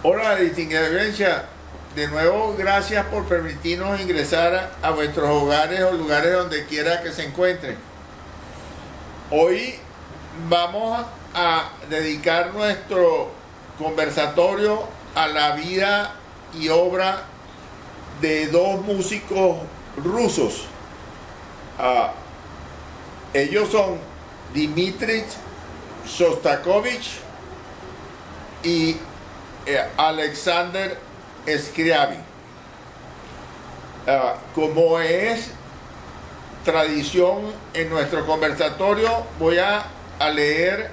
Hola, distinguida audiencia. De nuevo, gracias por permitirnos ingresar a vuestros hogares o lugares donde quiera que se encuentren. Hoy vamos a dedicar nuestro conversatorio a la vida y obra de dos músicos rusos. Ellos son Dmitri Shostakovich y Alexander Scriabin. Como es tradición en nuestro conversatorio, voy a leer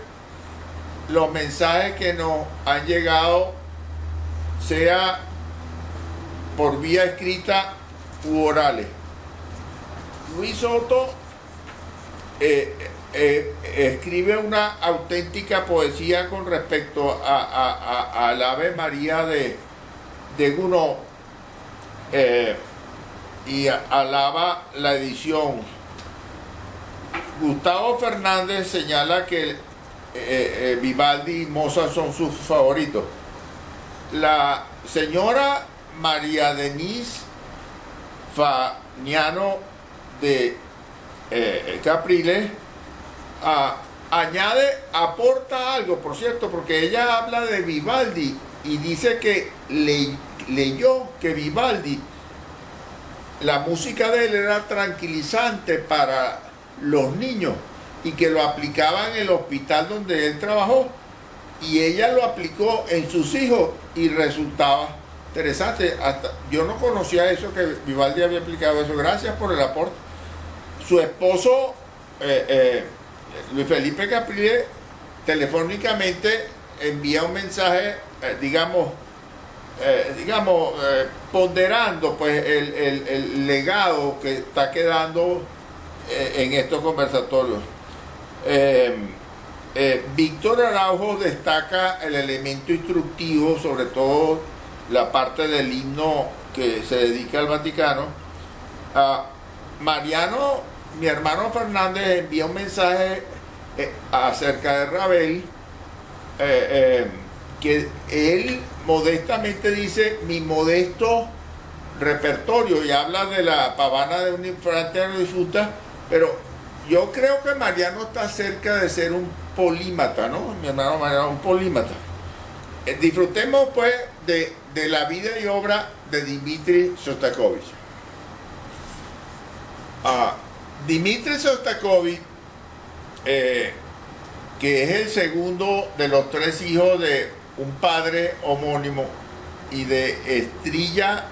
los mensajes que nos han llegado, sea por vía escrita u orales. Luis Soto escribe una auténtica poesía con respecto al Ave María de Gounod, y alaba la edición. Gustavo Fernández señala que Vivaldi y Mozart son sus favoritos. La señora María Denise Fagnano de Capriles aporta algo, por cierto, porque ella habla de Vivaldi y dice que leyó que Vivaldi, la música de él era tranquilizante para los niños y que lo aplicaba en el hospital donde él trabajó, y ella lo aplicó en sus hijos y resultaba interesante. Hasta yo no conocía eso, que Vivaldi había aplicado eso. Gracias por el aporte. Su esposo Luis Felipe Capriles telefónicamente envía un mensaje, ponderando pues el legado que está quedando en estos conversatorios. Víctor Araujo destaca el elemento instructivo, sobre todo la parte del himno que se dedica al Vaticano. Mariano, mi hermano Fernández, envía un mensaje acerca de Ravel, que él modestamente dice: mi modesto repertorio, y habla de la pavana de un infante difunta, pero yo creo que Mariano está cerca de ser un polímata, ¿no? Mi hermano Mariano, un polímata. Disfrutemos pues de la vida y obra de Dmitri Shostakovich. Dmitri Shostakovich, que es el segundo de los tres hijos de un padre homónimo y de Estrilla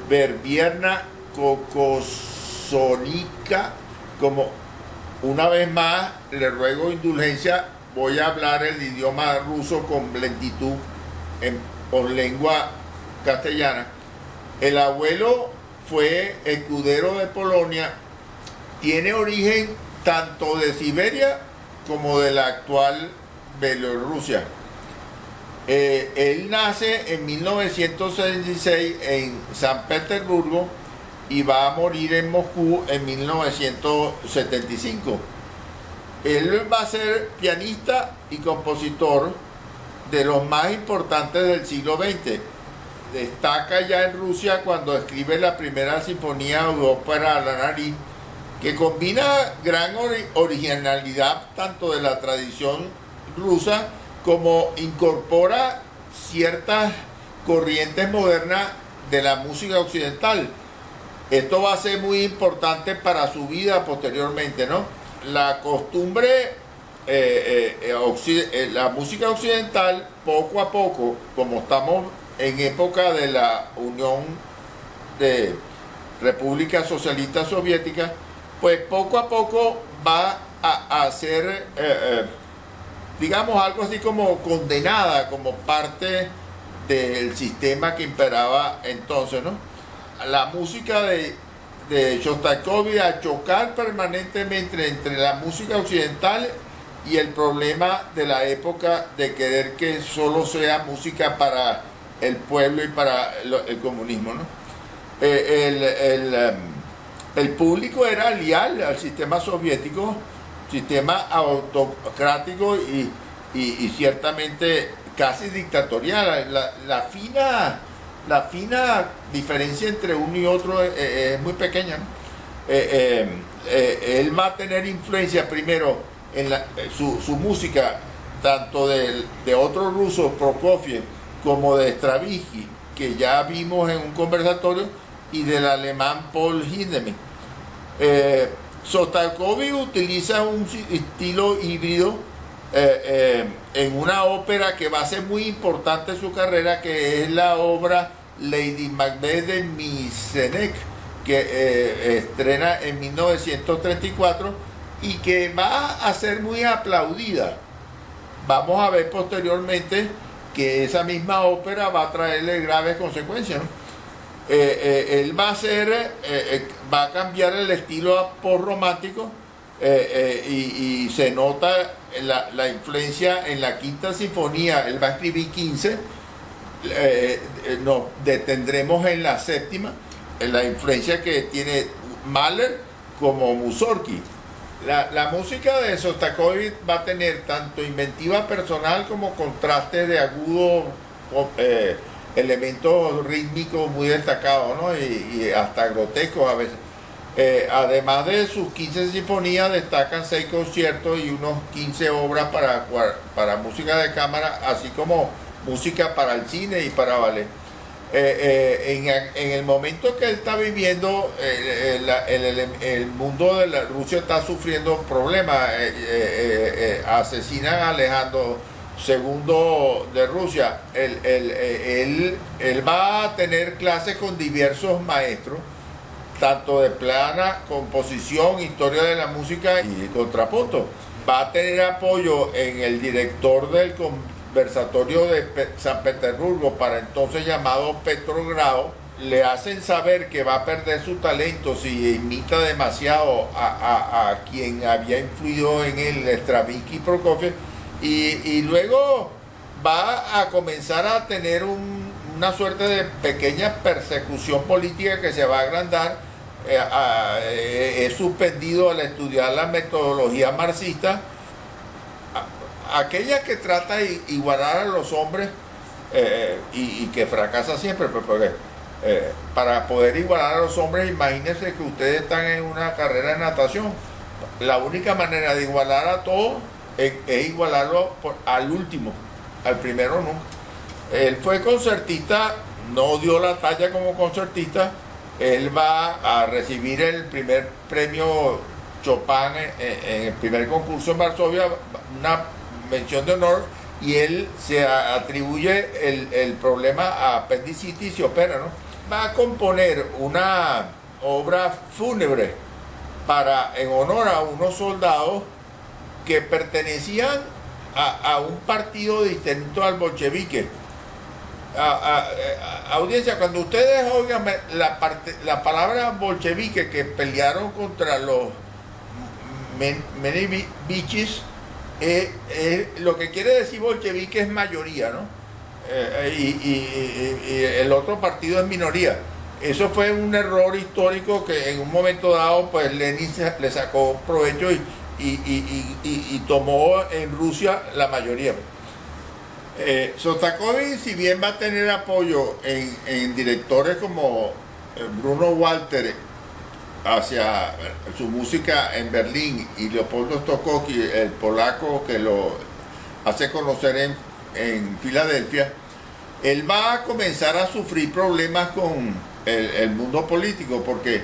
Verbierna Kokosonika, como una vez más le ruego indulgencia, voy a hablar el idioma ruso con lentitud con lengua castellana. El abuelo fue escudero de Polonia, tiene origen tanto de Siberia como de la actual Bielorrusia. Él nace en 1966 en San Petersburgo y va a morir en Moscú en 1975. Él va a ser pianista y compositor de los más importantes del siglo XX. Destaca ya en Rusia cuando escribe la primera sinfonía o ópera a la nariz, que combina gran originalidad tanto de la tradición rusa como incorpora ciertas corrientes modernas de la música occidental. Esto va a ser muy importante para su vida posteriormente, ¿no? La costumbre, la música occidental, poco a poco, como estamos en época de la Unión de Repúblicas Socialistas Soviéticas, pues poco a poco va a ser, algo así como condenada como parte del sistema que imperaba entonces, ¿no? La música de Shostakovich a chocar permanentemente entre la música occidental y el problema de la época de querer que solo sea música para el pueblo y para el comunismo, ¿no? El público era leal al sistema soviético, sistema autocrático, y y ciertamente casi dictatorial. La fina diferencia entre uno y otro es muy pequeña, ¿no? Él va a tener influencia primero en su música, tanto de otro ruso, Prokofiev, como de Stravinsky, que ya vimos en un conversatorio, y del alemán Paul Hindemith. Sostakovich utiliza un estilo híbrido en una ópera que va a ser muy importante en su carrera, que es la obra Lady Macbeth de Misenek, que estrena en 1934 y que va a ser muy aplaudida. Vamos a ver posteriormente que esa misma ópera va a traerle graves consecuencias, ¿no? Él va a cambiar el estilo postromántico, y se nota la influencia en la quinta sinfonía. Él va a escribir 15, nos detendremos en la séptima, en la influencia que tiene Mahler como Mussorgsky. La música de Sostakovich va a tener tanto inventiva personal como contrastes de agudo, elementos rítmicos muy destacados, ¿no? y hasta grotescos a veces. Además de sus 15 sinfonías, destacan 6 conciertos y unos 15 obras para música de cámara, así como música para el cine y para ballet. En el momento que él está viviendo, el mundo de la Rusia está sufriendo problemas. Asesinan a Alejandro II de Rusia. Él va a tener clases con diversos maestros, tanto de plana, composición, historia de la música y contrapunto. Va a tener apoyo en el director del Conservatorio de San Petersburgo, para entonces llamado Petrogrado. Le hacen saber que va a perder su talento si imita demasiado a quien había influido en él, Stravinsky y Prokofiev, y luego va a comenzar a tener una suerte de pequeña persecución política que se va a agrandar. Es suspendido al estudiar la metodología marxista, aquella que trata de igualar a los hombres, y que fracasa siempre, porque para poder igualar a los hombres, imagínense que ustedes están en una carrera de natación. La única manera de igualar a todos es igualarlo al último, al primero nunca. Él fue concertista, no dio la talla como concertista. Él va a recibir el primer premio Chopin en el primer concurso en Varsovia, una mención de honor, y él se atribuye el problema a apendicitis y opera, ¿no? Va a componer una obra fúnebre en honor a unos soldados que pertenecían a un partido distinto al bolchevique. Audiencia, cuando ustedes oigan la palabra bolchevique, que pelearon contra los menevichis, lo que quiere decir bolchevique es mayoría, ¿no? Y el otro partido es minoría. Eso fue un error histórico que en un momento dado, pues Lenin le sacó provecho y tomó en Rusia la mayoría. Sostakovich, si bien va a tener apoyo en directores como Bruno Walter hacia su música en Berlín, y Leopoldo Stokowski, el polaco que lo hace conocer en Filadelfia, él va a comenzar a sufrir problemas con el mundo político, porque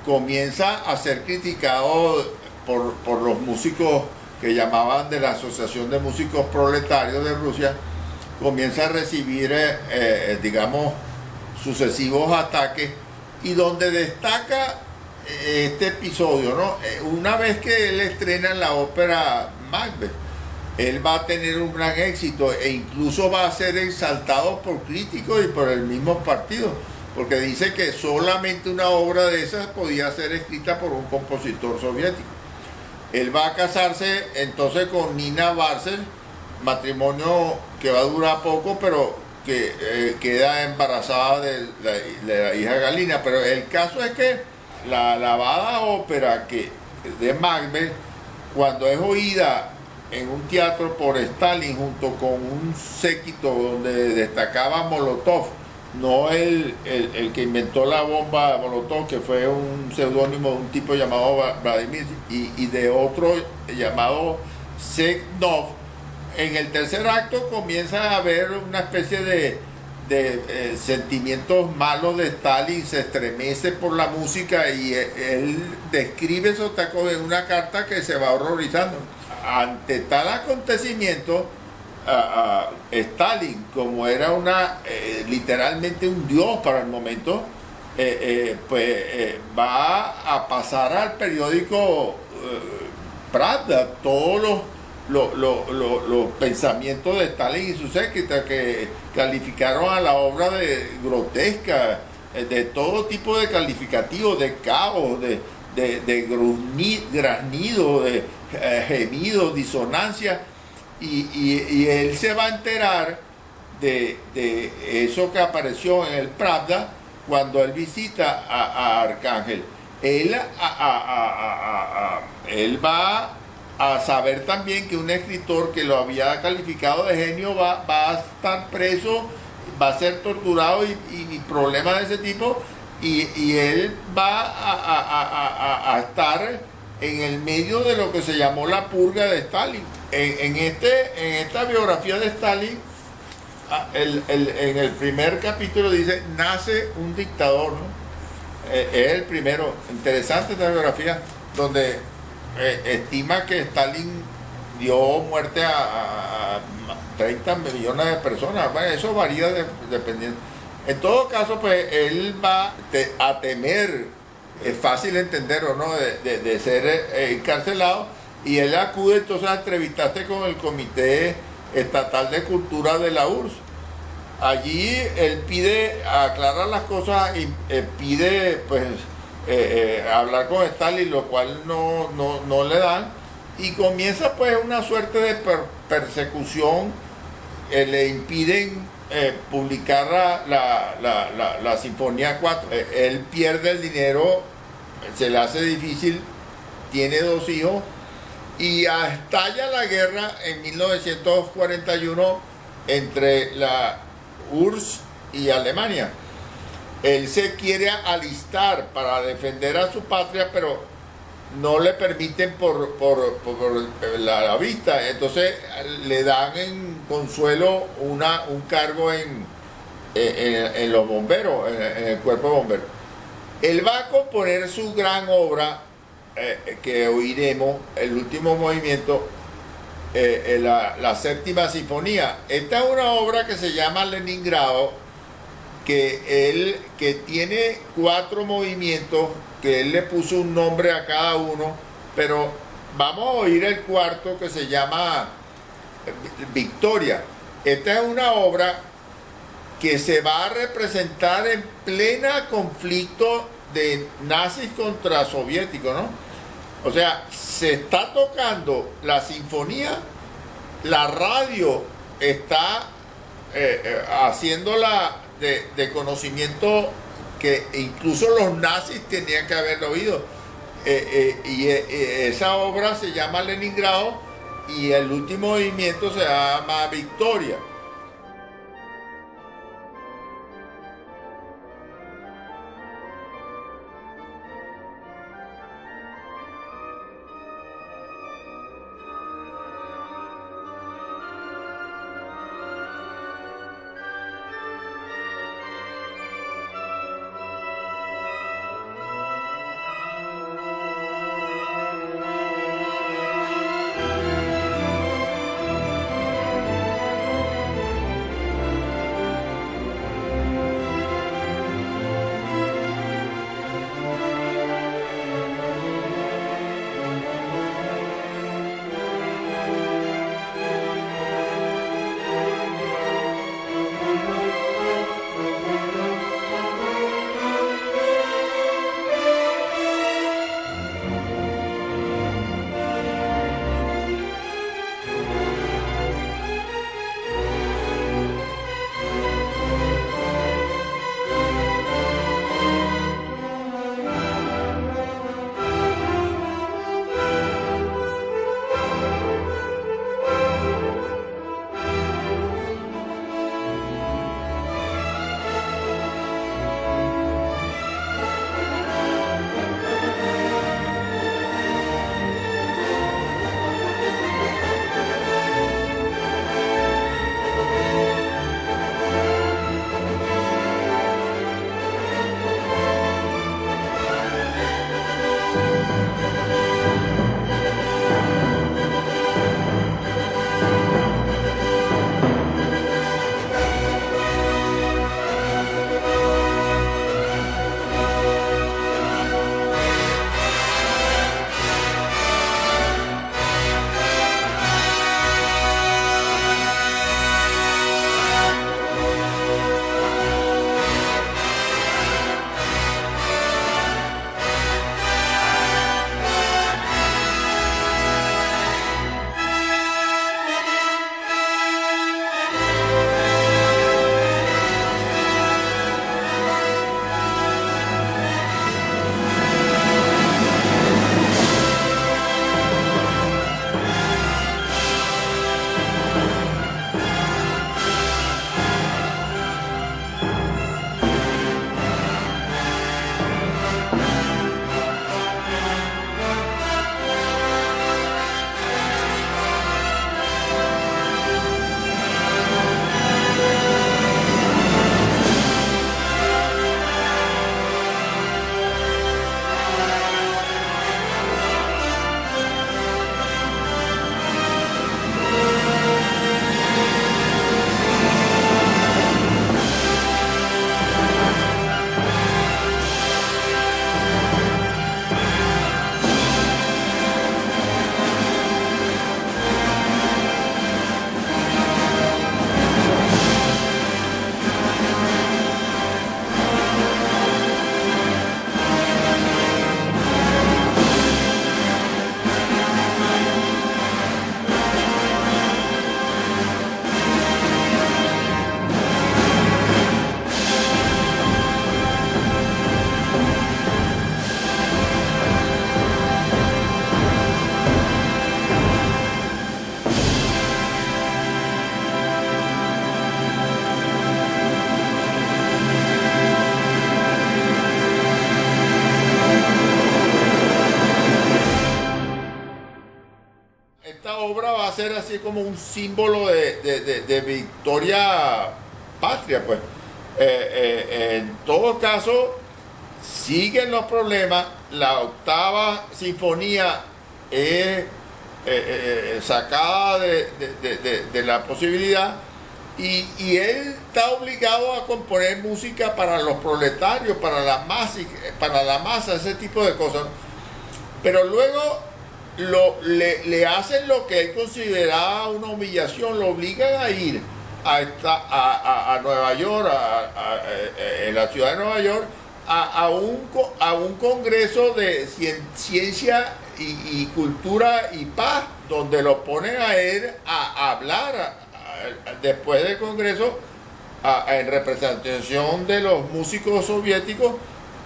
comienza a ser criticado por los músicos que llamaban de la Asociación de Músicos Proletarios de Rusia. Comienza a recibir, digamos, sucesivos ataques, y donde destaca este episodio, ¿no? Una vez que él estrena la ópera Macbeth, él va a tener un gran éxito, e incluso va a ser exaltado por críticos y por el mismo partido, porque dice que solamente una obra de esas podía ser escrita por un compositor soviético. Él va a casarse entonces con Nina Barcel, matrimonio que va a durar poco, pero que queda embarazada de la hija Galina. Pero el caso es que la alabada ópera de Macbeth, cuando es oída en un teatro por Stalin junto con un séquito donde destacaba Molotov, no el que inventó la bomba Molotov, que fue un seudónimo de un tipo llamado Vladimir y de otro llamado Seknov. En el tercer acto comienza a haber una especie de sentimientos malos de Stalin, se estremece por la música y él describe esos tacos en una carta que se va horrorizando. Ante tal acontecimiento, Stalin, como era literalmente un dios para el momento, va a pasar al periódico Pravda todos los pensamientos de Stalin y su séquito, que calificaron a la obra de grotesca, de todo tipo de calificativos, de caos, de graznido, de gemidos, disonancia, y él se va a enterar de eso que apareció en el Pravda cuando él visita a Arcángel. Él va a saber también que un escritor que lo había calificado de genio va a estar preso, va a ser torturado y problemas de ese tipo, y él va a estar en el medio de lo que se llamó la purga de Stalin. En esta biografía de Stalin, en el primer capítulo dice, nace un dictador, ¿no? Es el primero. Interesante esta biografía, donde estima que Stalin dio muerte a 30 millones de personas. Bueno, eso varía dependiendo. En todo caso, pues él va a temer, es fácil entenderlo, ¿no? De ser encarcelado, y él acude entonces a entrevistarse con el Comité Estatal de Cultura de la URSS. Allí él pide aclarar las cosas y pide pues hablar con Stalin, lo cual no le dan, y comienza pues una suerte de persecución. Le impiden publicar la Sinfonía 4. Él pierde el dinero, se le hace difícil, tiene 2 hijos, y estalla la guerra en 1941 entre la URSS y Alemania. Él se quiere alistar para defender a su patria, pero no le permiten por la vista. Entonces le dan en consuelo un cargo en los bomberos, en el cuerpo de bomberos. Él va a componer su gran obra, que oiremos, el último movimiento, la séptima sinfonía. Esta es una obra que se llama Leningrado, que tiene 4 movimientos, que él le puso un nombre a cada uno, pero vamos a oír el cuarto, que se llama Victoria. Esta es una obra que se va a representar en plena conflicto de nazis contra soviéticos, ¿no? O sea, se está tocando la sinfonía, la radio está haciéndola de conocimiento, que incluso los nazis tenían que haberlo oído. Esa obra se llama Leningrado y el último movimiento se llama Victoria. ser así como un símbolo de victoria patria, pues. En todo caso, siguen los problemas. La octava sinfonía es sacada de la posibilidad, y él está obligado a componer música para los proletarios, para la masa, ese tipo de cosas. Pero luego le hacen lo que él consideraba una humillación, lo obligan a ir a Nueva York, en la ciudad de Nueva York, a un congreso de ciencia y cultura y paz, donde lo ponen a él a hablar después del congreso en representación de los músicos soviéticos,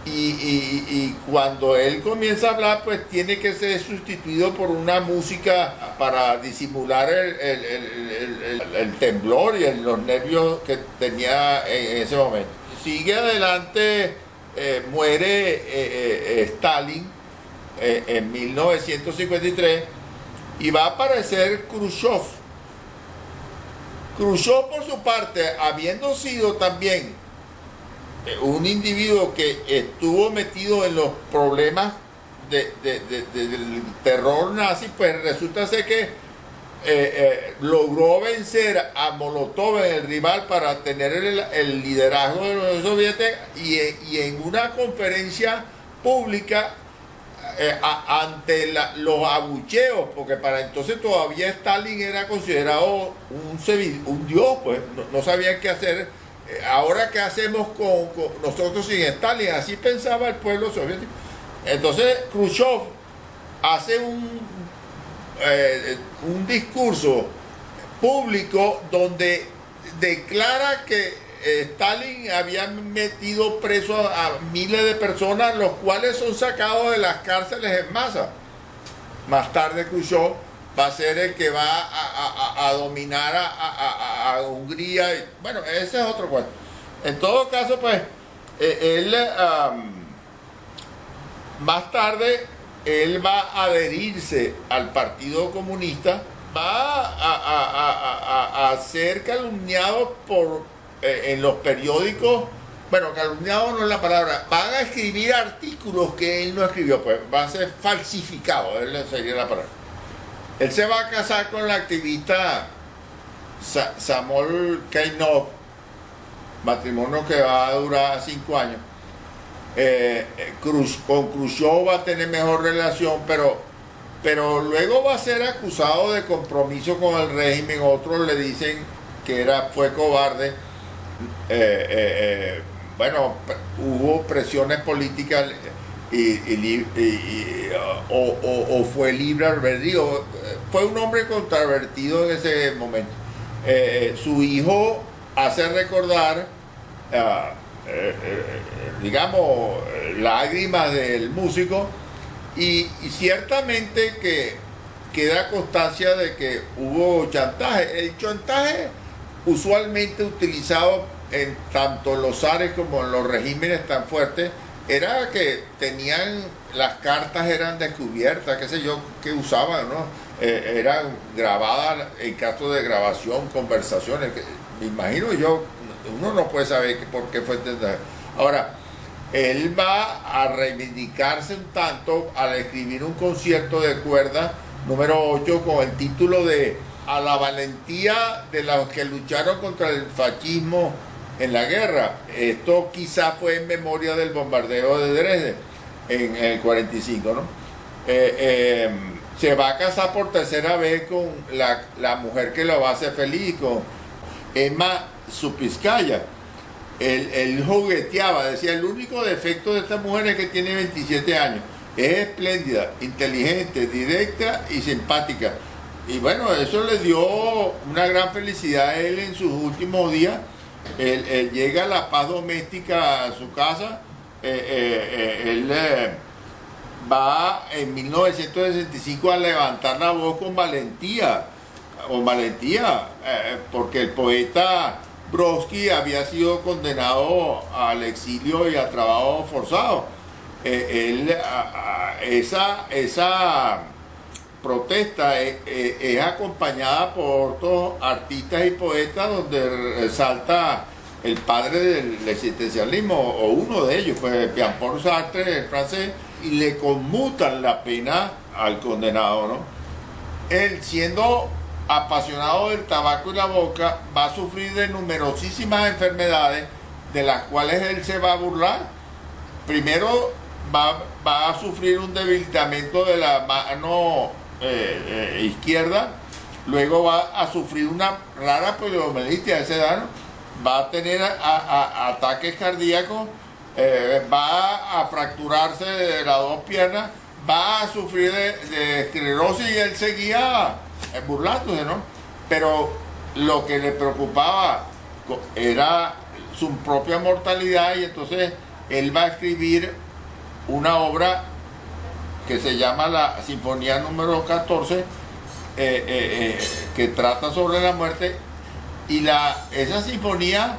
y cuando él comienza a hablar, pues tiene que ser sustituido por una música para disimular el temblor y los nervios que tenía en ese momento. Sigue adelante, muere Stalin en 1953, y va a aparecer Khrushchev. Khrushchev, por su parte, habiendo sido también un individuo que estuvo metido en los problemas del terror nazi, pues resulta ser que logró vencer a Molotov, el rival, para tener el liderazgo de la Unión Soviética, y en una conferencia pública, ante los abucheos, porque para entonces todavía Stalin era considerado un dios, pues no sabían qué hacer. Ahora, ¿qué hacemos con nosotros sin Stalin? Así pensaba el pueblo soviético. Entonces Khrushchev hace un discurso público donde declara que Stalin había metido preso a miles de personas, los cuales son sacados de las cárceles en masa. Más tarde Khrushchev va a ser el que va a dominar a Hungría. Bueno, ese es otro cuento. En todo caso, pues, él más tarde él va a adherirse al Partido Comunista, va a ser calumniado en los periódicos. Bueno, calumniado no es la palabra, van a escribir artículos que él no escribió, pues va a ser falsificado, sería la palabra. Él se va a casar con la activista Samuel Kainov, matrimonio que va a durar 5 años. Con Khrushchev va a tener mejor relación, pero luego va a ser acusado de compromiso con el régimen. Otros le dicen que fue cobarde. Bueno, hubo presiones políticas o fue libre albedrío. Fue un hombre controvertido en ese momento. Su hijo hace recordar, digamos, lágrimas del músico, y ciertamente que queda constancia de que hubo chantaje. El chantaje usualmente utilizado en tanto los zares como en los regímenes tan fuertes era que tenían, las cartas eran descubiertas, qué sé yo, que usaban, ¿no? Eran grabadas en caso de grabación, conversaciones, me imagino yo, uno no puede saber por qué fue. Ahora, él va a reivindicarse un tanto al escribir un concierto de cuerda número 8 con el título de "A la valentía de los que lucharon contra el fascismo en la guerra". Esto quizá fue en memoria del bombardeo de Dresde en el 45, ¿no? Se va a casar por tercera vez con la mujer que lo va a hacer feliz, con Emma Supiskaya. Él jugueteaba, decía: el único defecto de esta mujer es que tiene 27 años. Es espléndida, inteligente, directa y simpática. Y bueno, eso le dio una gran felicidad a él en sus últimos días. Él llega a la paz doméstica a su casa. Él va en 1965 a levantar la voz con valentía, porque el poeta Brodsky había sido condenado al exilio y a trabajo forzado. Esa protesta es acompañada por otros artistas y poetas donde resalta el padre del existencialismo, o uno de ellos, pues Jean-Paul Sartre, el francés, y le conmutan la pena al condenado, ¿no? Él, siendo apasionado del tabaco y la boca, va a sufrir de numerosísimas enfermedades de las cuales él se va a burlar. Primero va a sufrir un debilitamiento de la mano izquierda, luego va a sufrir una rara poliomielitis a esa edad, ¿no? Va a tener ataques cardíacos, va a fracturarse de las dos piernas, va a sufrir de esclerosis, y él seguía burlándose, ¿no? Pero lo que le preocupaba era su propia mortalidad, y entonces él va a escribir una obra que se llama la Sinfonía número 14, que trata sobre la muerte, y esa sinfonía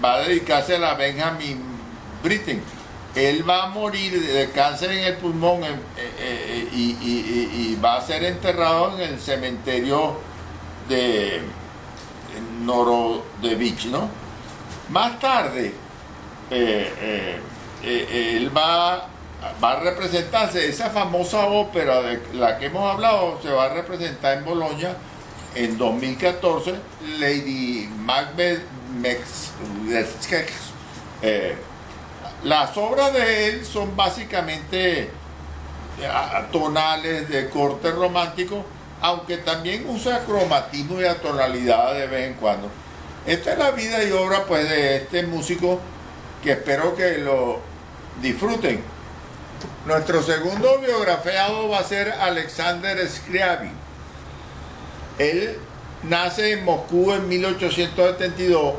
va a dedicarse a la Benjamin Britten. Él va a morir de cáncer en el pulmón y va a ser enterrado en el cementerio de Norodevich, ¿no? Más tarde, él va a representarse, esa famosa ópera de la que hemos hablado, se va a representar en Bolonia en 2014, Lady Macbeth. Las obras de él son básicamente tonales, de corte romántico, aunque también usa cromatismo y atonalidad de vez en cuando. Esta es la vida y obra, pues, de este músico, que espero que lo disfruten. Nuestro segundo biografiado va a ser Alexander Scriabin. Él nace en Moscú en 1872.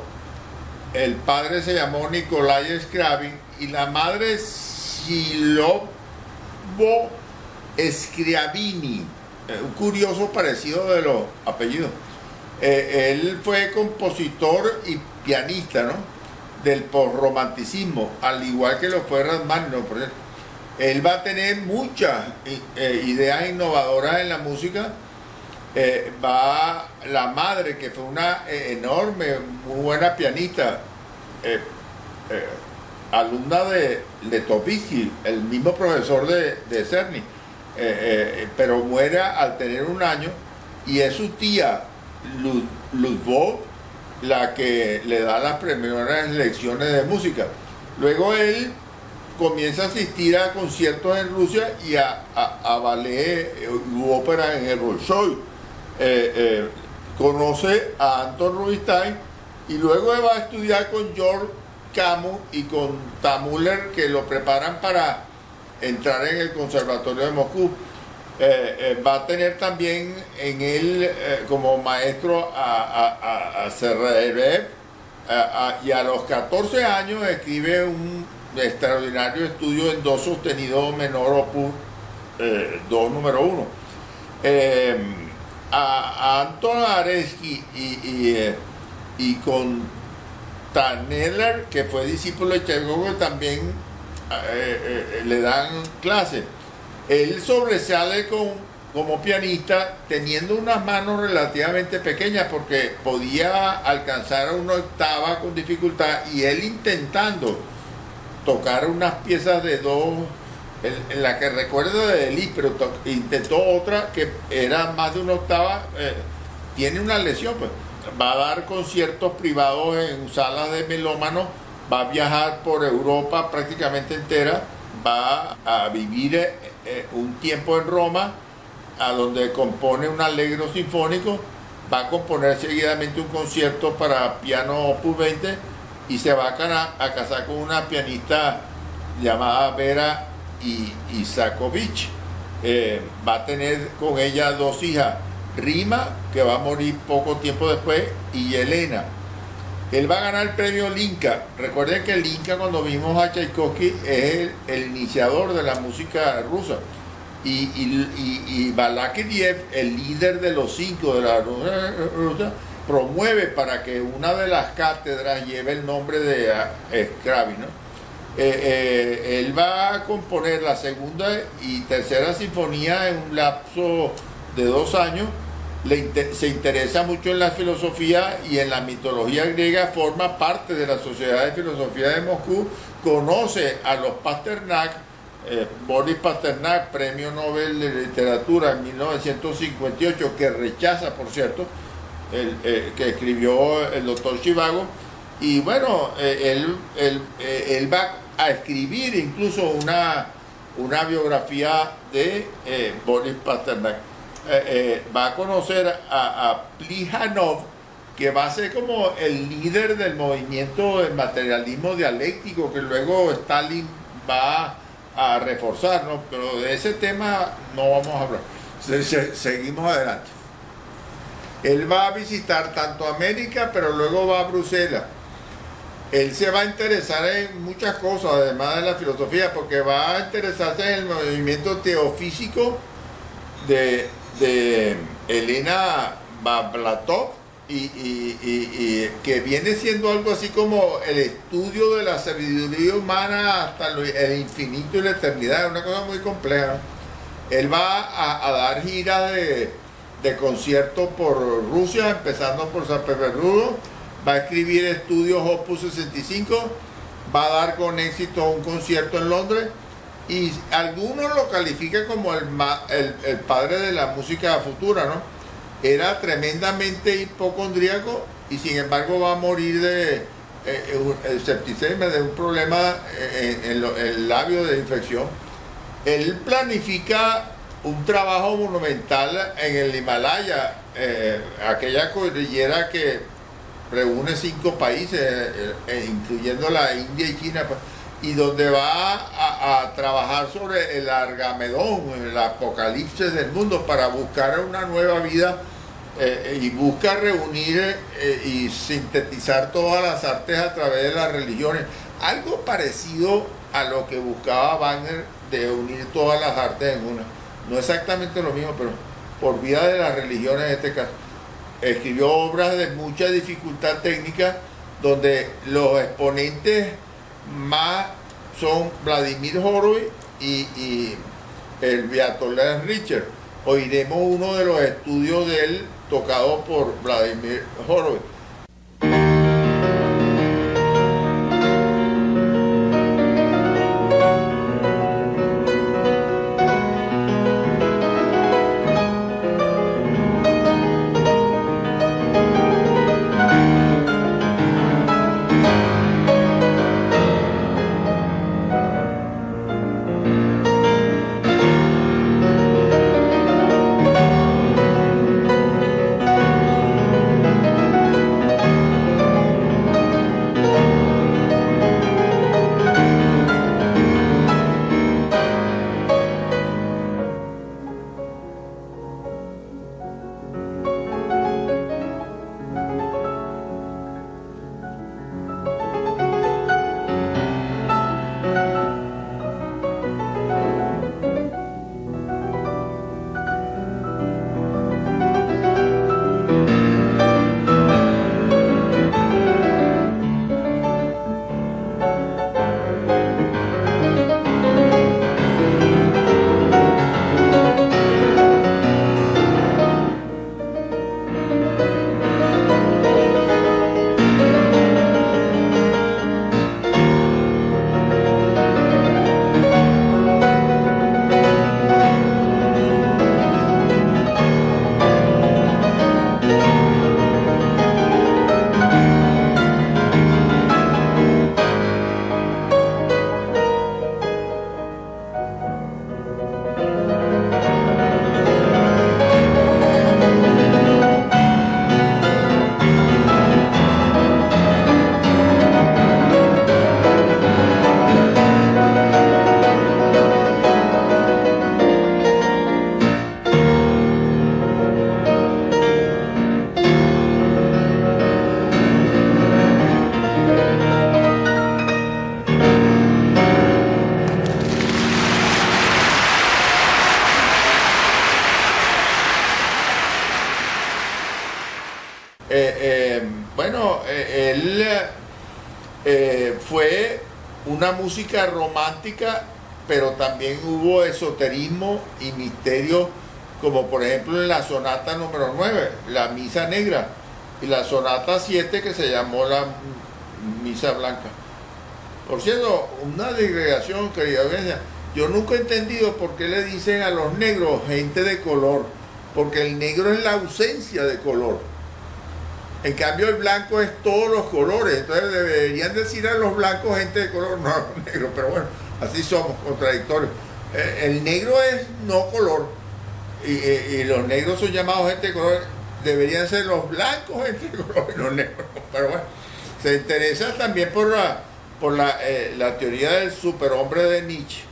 El padre se llamó Nikolai Scriabin y la madre Silovo Scriabini. Un curioso parecido de los apellidos. Él fue compositor y pianista, ¿no?, del postromanticismo, al igual que lo fue Rachmaninoff, por ejemplo. Él va a tener muchas ideas innovadoras en la música. La madre, que fue una enorme, muy buena pianista, alumna de Letovsky, el mismo profesor de Czerny, pero muere al tener 1 año, y es su tía Ludwig la que le da las primeras lecciones de música. Luego él comienza a asistir a conciertos en Rusia y a ballet u ópera en el Bolshoi. Conoce a Anton Rubinstein, y luego va a estudiar con George Camus y con Tamuller, que lo preparan para entrar en el Conservatorio de Moscú. Va a tener también en él como maestro a Sererev, y a los 14 años escribe un extraordinario estudio en do sostenido menor opus 2 número 1. A Anton Aresky y con Taneller, que fue discípulo de Tchaikovsky, también le dan clases. Él sobresale como pianista, teniendo unas manos relativamente pequeñas, porque podía alcanzar una octava con dificultad, y él intentando tocar unas piezas de do, en la que recuerdo de Liszt, pero intentó otra que era más de una octava, tiene una lesión, pues. Va a dar conciertos privados en salas de melómanos, va a viajar por Europa prácticamente entera, va a vivir un tiempo en Roma, a donde compone un allegro sinfónico, va a componer seguidamente un concierto para piano opus 20, y se va a casar con una pianista llamada Vera Isakovich. Va a tener con ella 2 hijas, Rima, que va a morir poco tiempo después, y Elena. Él va a ganar el premio Linka. Recuerden que el Linka, cuando vimos a Tchaikovsky, es el iniciador de la música rusa. Y Balakirev, el líder de los 5 de la Rusia, promueve para que una de las cátedras lleve el nombre de Scriabin, ¿no? Él va a componer la segunda y tercera sinfonía en un lapso de 2 años. Se interesa mucho en la filosofía y en la mitología griega, forma parte de la Sociedad de Filosofía de Moscú, conoce a los Pasternak, Boris Pasternak, Premio Nobel de Literatura en 1958, que rechaza, por cierto, que escribió el doctor Zhivago. Y bueno, él va a escribir incluso una biografía de Boris Pasternak. Va a conocer a Plejánov, que va a ser como el líder del movimiento del materialismo dialéctico, que luego Stalin va a reforzar, ¿no? Pero de ese tema no vamos a hablar. Seguimos adelante. Él va a visitar tanto América, pero luego va a Bruselas. Él se va a interesar en muchas cosas, además de la filosofía, porque va a interesarse en el movimiento teofísico de Elena Bablatov, y que viene siendo algo así como el estudio de la sabiduría humana hasta el infinito y la eternidad. Es una cosa muy compleja. Él va a dar giras de conciertos por Rusia, empezando por San Petersburgo. Va a escribir estudios Opus 65, va a dar con éxito un concierto en Londres, y algunos lo califican como el padre de la música futura, ¿no? Era tremendamente hipocondríaco y sin embargo va a morir de septicemia, de un problema en el labio de infección. Él planifica un trabajo monumental en el Himalaya, aquella cordillera que reúne 5 países, incluyendo la India y China, y donde va a trabajar sobre el Argamedón, el apocalipsis del mundo, para buscar una nueva vida, y busca reunir y sintetizar todas las artes a través de las religiones. Algo parecido a lo que buscaba Wagner, de unir todas las artes en una. No exactamente lo mismo, pero por vía de las religiones en este caso. Escribió obras de mucha dificultad técnica, donde los exponentes más son Vladimir Horowitz y el Viatola Richter. Oiremos uno de los estudios de él tocado por Vladimir Horowitz. Bueno, él fue una música romántica, pero también hubo esoterismo y misterio, como por ejemplo en la sonata número 9, la Misa Negra, y la sonata 7 que se llamó la Misa Blanca. Por cierto, una digregación, querida audiencia, yo nunca he entendido por qué le dicen a los negros gente de color, porque el negro es la ausencia de color. En cambio el blanco es todos los colores, entonces deberían decir a los blancos gente de color, no a los negros, pero bueno, así somos, contradictorios. El negro es no color, y los negros son llamados gente de color, deberían ser los blancos gente de color y los negros, pero bueno, se interesa también por la teoría del superhombre de Nietzsche,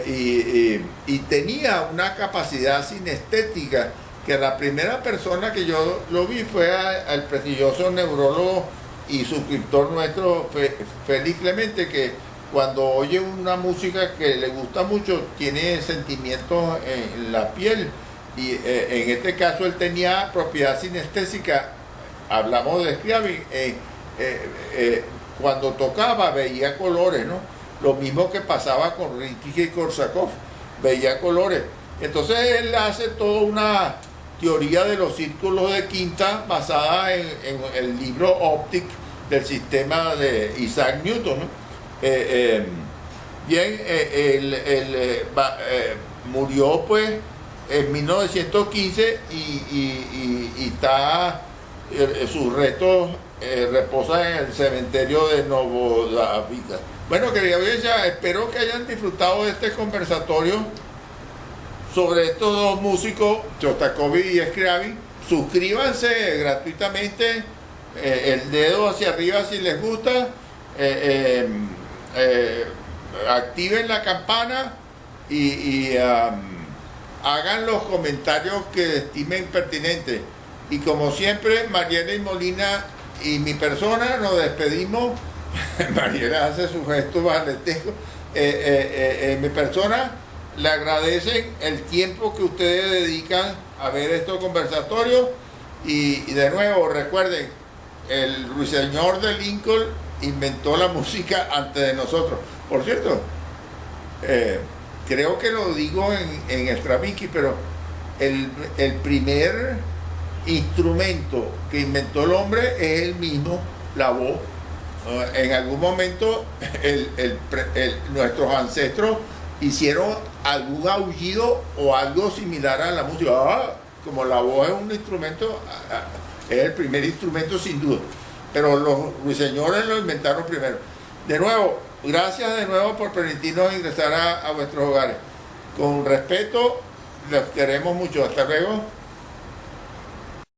y tenía una capacidad sinestética que la primera persona que yo lo vi fue al prestigioso neurólogo y suscriptor nuestro, Félix Clemente, que cuando oye una música que le gusta mucho, tiene sentimientos en la piel, y en este caso él tenía propiedad sinestésica, hablamos de Scriabin, cuando tocaba veía colores, ¿no? Lo mismo que pasaba con Rimsky-Korsakov, veía colores. Entonces él hace toda una teoría de los círculos de quinta basada en el libro Optic del sistema de Isaac Newton, ¿no? Murió pues en 1915 y está sus restos reposan en el cementerio de Novodevicka. Bueno, querida audiencia, espero que hayan disfrutado de este conversatorio sobre estos dos músicos, Shostakovich y Scriabin. Suscríbanse gratuitamente, el dedo hacia arriba si les gusta, activen la campana y hagan los comentarios que estimen pertinentes. Y como siempre, Mariela y Molina y mi persona nos despedimos. Mariela hace sus gestos balletescos. Mi persona le agradecen el tiempo que ustedes dedican a ver estos conversatorios, y de nuevo recuerden, el ruiseñor de Lincoln inventó la música antes de nosotros. Por cierto, creo que lo digo en Stravinsky, pero el primer instrumento que inventó el hombre es el mismo, la voz. En algún momento nuestros ancestros hicieron algún aullido o algo similar a la música. Como la voz es un instrumento, es el primer instrumento sin duda, pero los ruiseñores lo inventaron primero. De nuevo, gracias de nuevo por permitirnos ingresar a vuestros hogares. Con respeto, los queremos mucho. Hasta luego.